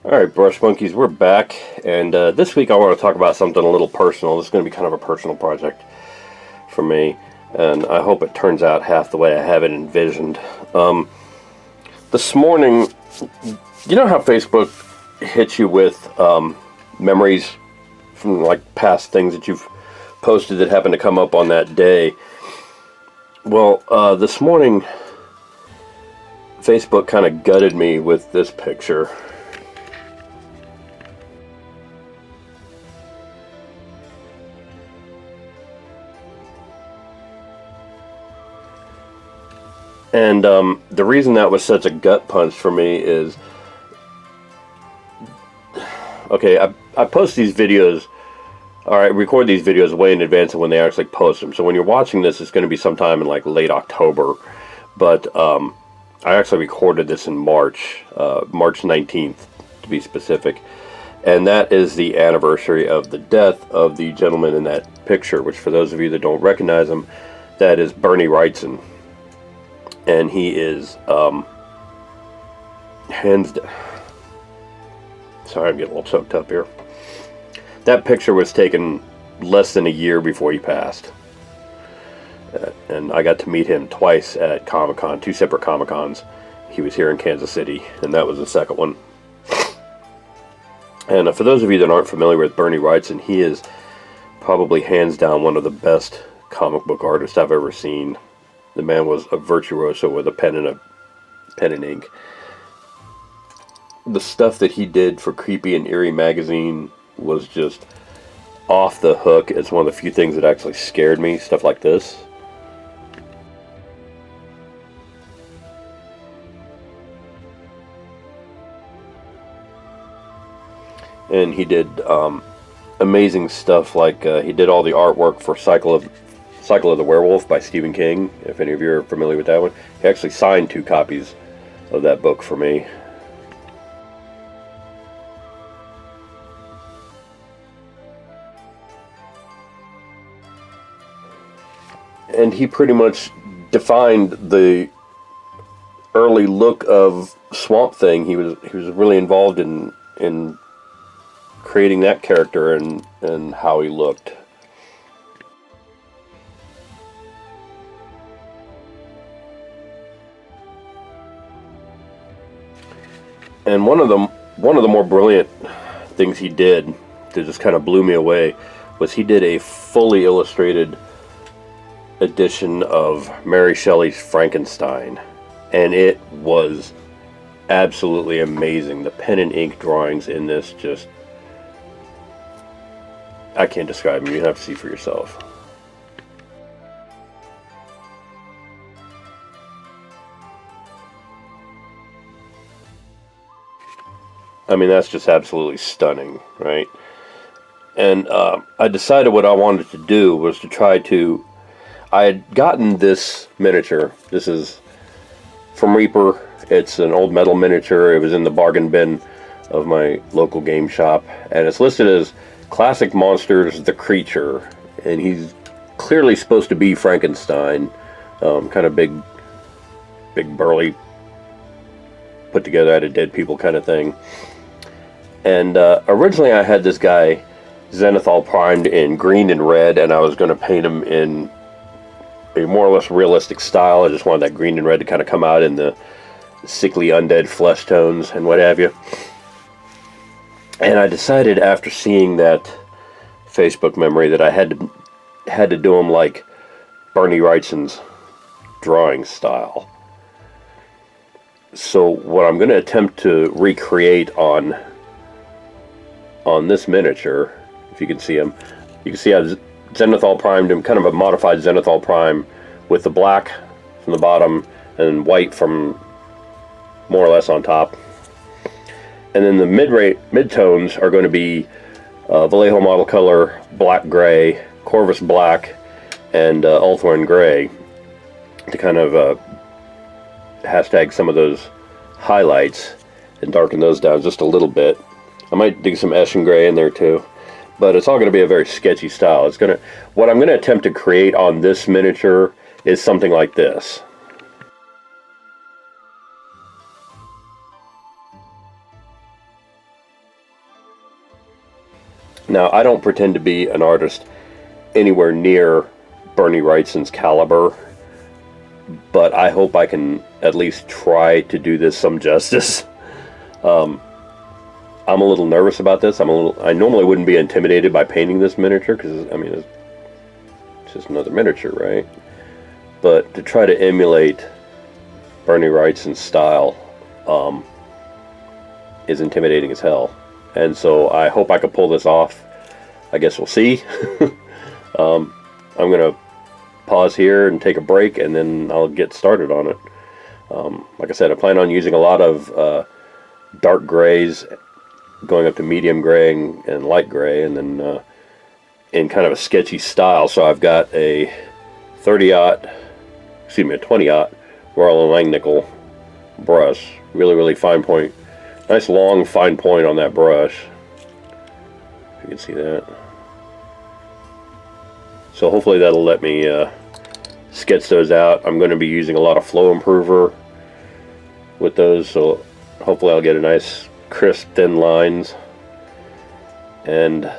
Alright, Brush Monkeys, we're back, and this week I want to talk about something a little personal. This is going to be kind of a personal project for me, and I hope it turns out half the way I have it envisioned. This morning, you know how Facebook hits you with memories from like past things that you've posted that happen to come up on that day? Well, this morning, Facebook kind of gutted me with this picture. And the reason that was such a gut punch for me is, okay, I post these videos, or I record these videos way in advance of when they actually post them. So when you're watching this, it's going to be sometime in like late October. But I actually recorded this in March 19th to be specific. And that is the anniversary of the death of the gentleman in that picture, which for those of you that don't recognize him, that is Bernie Wrightson. And he is, hands down. Sorry, I'm getting a little choked up here. That picture was taken less than a year before he passed. And I got to meet him twice at Comic-Con, 2 separate Comic-Cons. He was here in Kansas City, and that was the second one. And for those of you that aren't familiar with Bernie Wrightson, he is probably hands down one of the best comic book artists I've ever seen. The man was a virtuoso with a pen and ink. The stuff that he did for Creepy and Eerie magazine was just off the hook. It's one of the few things that actually scared me, stuff like this. And he did amazing stuff, like he did all the artwork for Cycle of the Werewolf by Stephen King, if any of you are familiar with that one. He actually signed 2 copies of that book for me. And he pretty much defined the early look of Swamp Thing. He was really involved in creating that character and how he looked. And one of the more brilliant things he did that just kind of blew me away was he did a fully illustrated edition of Mary Shelley's Frankenstein, and it was absolutely amazing. The pen and ink drawings in this, just, I can't describe them. You have to see for yourself. I mean, that's just absolutely stunning, right? And I decided what I wanted to do was to try to... I had gotten this miniature. This is from Reaper. It's an old metal miniature. It was in the bargain bin of my local game shop. And it's listed as Classic Monsters, the Creature. And he's clearly supposed to be Frankenstein. Kind of big burly, put together out of dead people kind of thing. And originally I had this guy Zenithal primed in green and red, and I was going to paint him in a more or less realistic style. I just wanted that green and red to kind of come out in the sickly undead flesh tones and what have you. And I decided after seeing that Facebook memory that I had to do him like Bernie Wrightson's drawing style. So what I'm going to attempt to recreate on this miniature, if you can see him, you can see how Zenithal primed him, kind of a modified Zenithal prime with the black from the bottom and white from more or less on top. And then the mid-tones are going to be Vallejo model color, black gray, Corvus black, and Ulthorn gray to kind of hashtag some of those highlights and darken those down just a little bit. I might dig some Eshin gray in there too, but it's all going to be a very sketchy style. What I'm going to attempt to create on this miniature is something like this. Now, I don't pretend to be an artist anywhere near Bernie Wrightson's caliber, but I hope I can at least try to do this some justice. I'm a little nervous about this. I normally wouldn't be intimidated by painting this miniature because, I mean, it's just another miniature, right? But to try to emulate Bernie Wrightson's style is intimidating as hell. And so I hope I can pull this off. I guess we'll see. I'm going to pause here and take a break, and then I'll get started on it. Like I said, I plan on using a lot of dark grays, going up to medium gray and light gray, and then in kind of a sketchy style. So I've got a 20-aught Royal Langnickel brush, really fine point, nice long fine point on that brush, if you can see that. So hopefully that'll let me sketch those out. I'm going to be using a lot of flow improver with those, so hopefully I'll get a nice crisp thin lines, and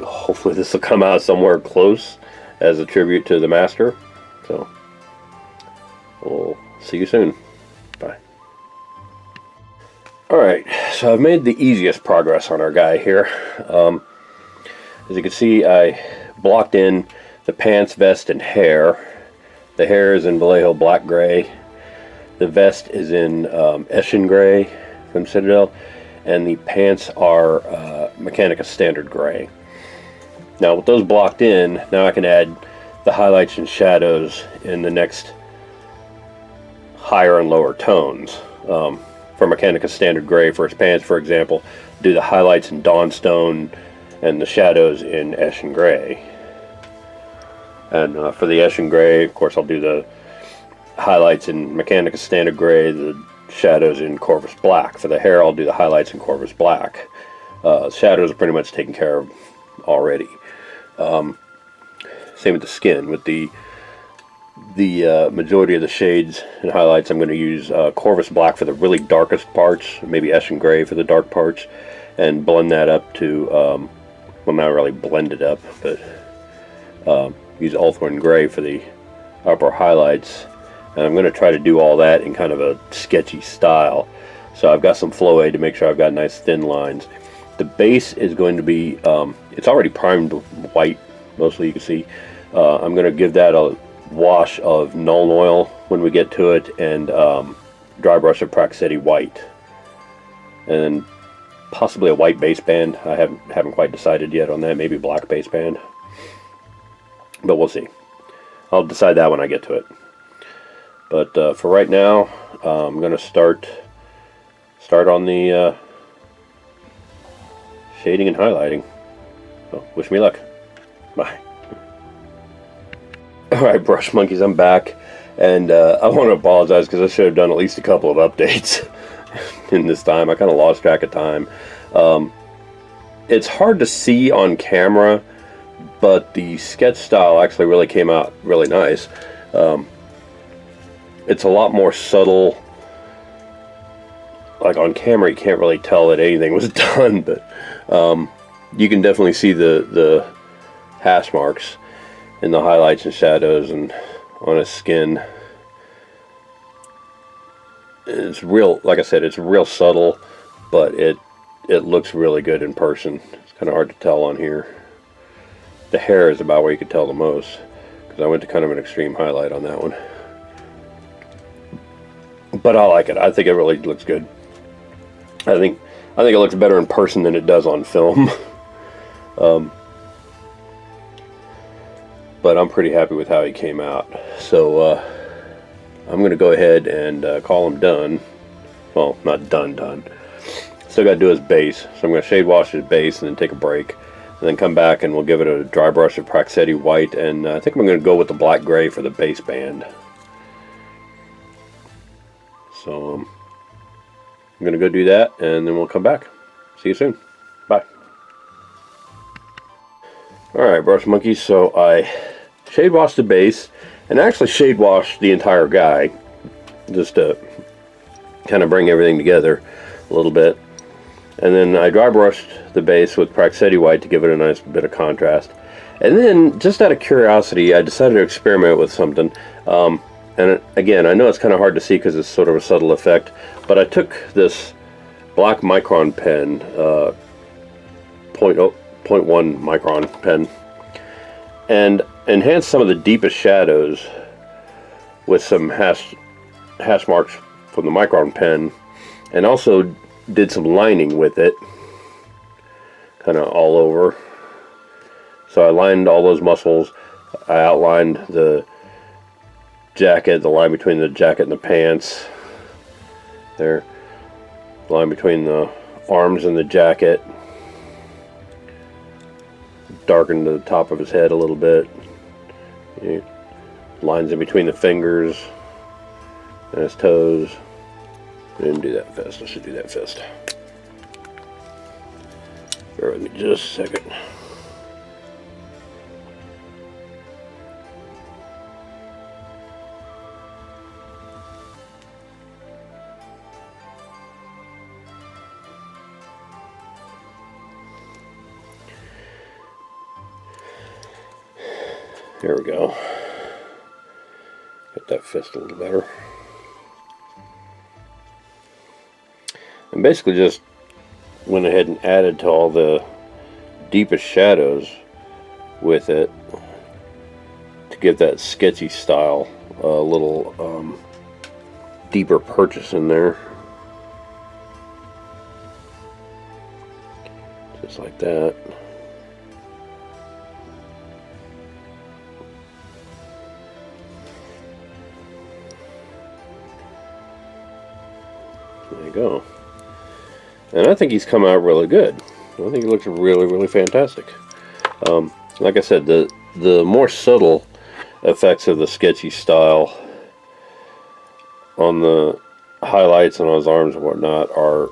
hopefully this will come out somewhere close as a tribute to the master. So we'll see you soon. Bye. Alright, so I've made the easiest progress on our guy here. As you can see, I blocked in the pants, vest, and hair. The hair is in Vallejo black gray. The vest is in Eschen gray from Citadel, and the pants are Mechanica standard gray. Now with those blocked in, now I can add the highlights and shadows in the next higher and lower tones. For Mechanica standard gray for its pants, for example, do the highlights in Dawnstone and the shadows in Eschen gray. And for the Eschen gray, of course, I'll do the highlights in Mechanica standard gray, the shadows in Corvus black. For the hair, I'll do the highlights in Corvus black. Shadows are pretty much taken care of already. Same with the skin. With the majority of the shades and highlights, I'm going to use Corvus black for the really darkest parts, maybe Eschen gray for the dark parts, and blend that up to, well, not really blend it up, but use Ulthorn gray for the upper highlights. And I'm going to try to do all that in kind of a sketchy style. So I've got some flow aid to make sure I've got nice thin lines. The base is going to be, it's already primed white, mostly, you can see. I'm going to give that a wash of Nuln Oil when we get to it, and dry brush of Praxetti white. And then possibly a white base band. I haven't quite decided yet on that. Maybe black base band. But we'll see. I'll decide that when I get to it. But for right now, I'm going to start on the shading and highlighting. So wish me luck. Bye. Alright, brush monkeys, I'm back. And I want to apologize because I should have done at least a couple of updates in this time. I kind of lost track of time. It's hard to see on camera, but the sketch style actually really came out really nice. It's a lot more subtle. Like on camera, you can't really tell that anything was done, but you can definitely see the hash marks in the highlights and shadows and on his skin. It's real, like I said, it's real subtle, but it looks really good in person. It's kind of hard to tell on here. The hair is about where you could tell the most, because I went to kind of an extreme highlight on that one. But I like it. I think it really looks good. I think it looks better in person than it does on film. But I'm pretty happy with how he came out. So I'm going to go ahead and call him done. Well, not done. Still got to do his base. So I'm going to shade wash his base and then take a break. And then come back and we'll give it a dry brush of Praxetti white. And I think I'm going to go with the black gray for the base band. So I'm going to go do that, and then we'll come back. See you soon. Bye. Alright, brush monkeys, so I shade washed the base, and actually shade washed the entire guy, just to kind of bring everything together a little bit. And then I dry brushed the base with Praxetti white to give it a nice bit of contrast. And then, just out of curiosity, I decided to experiment with something. And again, I know it's kind of hard to see because it's sort of a subtle effect, but I took this black micron pen, 0.1 micron pen, and enhanced some of the deepest shadows with some hash marks from the micron pen, and also did some lining with it, kind of all over. So I lined all those muscles. I outlined the jacket, the line between the jacket and the pants. There, the line between the arms and the jacket. Darkened the top of his head a little bit. Lines in between the fingers and his toes. I didn't do that fast. I should do that fast. Bear with me just a second. There we go. Got that fist a little better. And basically just went ahead and added to all the deepest shadows with it to give that sketchy style a little deeper purchase in there. Just like that. There you go. And I think he's come out really good. I think he looks really, really fantastic. Like I said, the more subtle effects of the sketchy style on the highlights and on his arms and whatnot are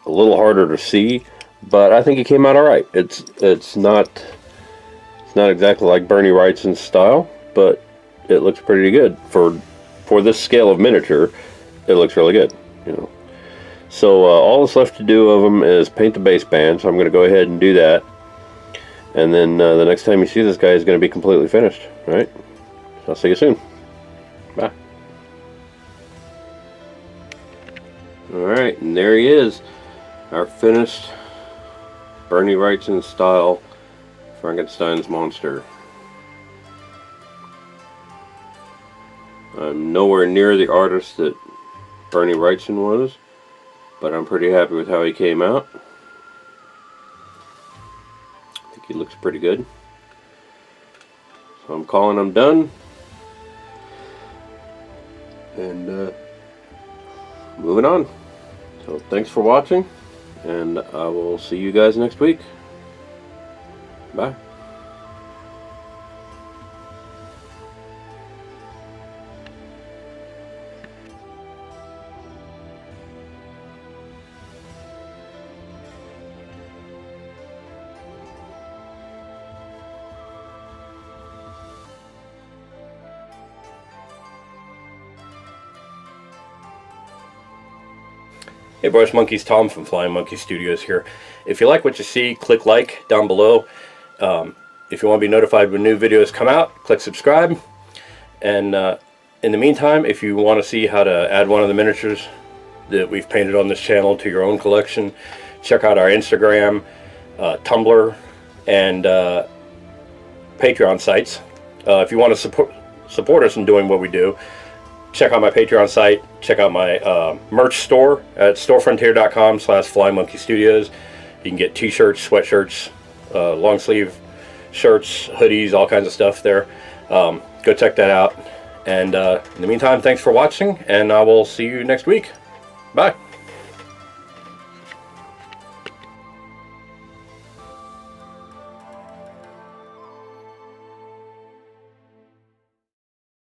a little harder to see, but I think he came out all right. It's not exactly like Bernie Wrightson's style, but it looks pretty good for this scale of miniature. It looks really good, you know. So all that's left to do of them is paint the base band, so I'm going to go ahead and do that. And then the next time you see this guy is going to be completely finished, right? So I'll see you soon. Bye. Alright, and there he is. Our finished Bernie Wrightson style Frankenstein's monster. I'm nowhere near the artist that Bernie Wrightson was, but I'm pretty happy with how he came out. I think he looks pretty good. So I'm calling him done. And moving on. So thanks for watching, and I will see you guys next week. Bye. Hey Brush Monkeys, Tom from Flying Monkey Studios here. If you like what you see, click like down below. If you want to be notified when new videos come out, click subscribe. And in the meantime, if you want to see how to add one of the miniatures that we've painted on this channel to your own collection, check out our Instagram, Tumblr, and Patreon sites. If you want to support us in doing what we do, check out my Patreon site, check out my merch store at storefrontier.com/flymonkeystudios. You can get t-shirts, sweatshirts, long sleeve shirts, hoodies, all kinds of stuff there. Go check that out. And in the meantime, thanks for watching, and I will see you next week. Bye.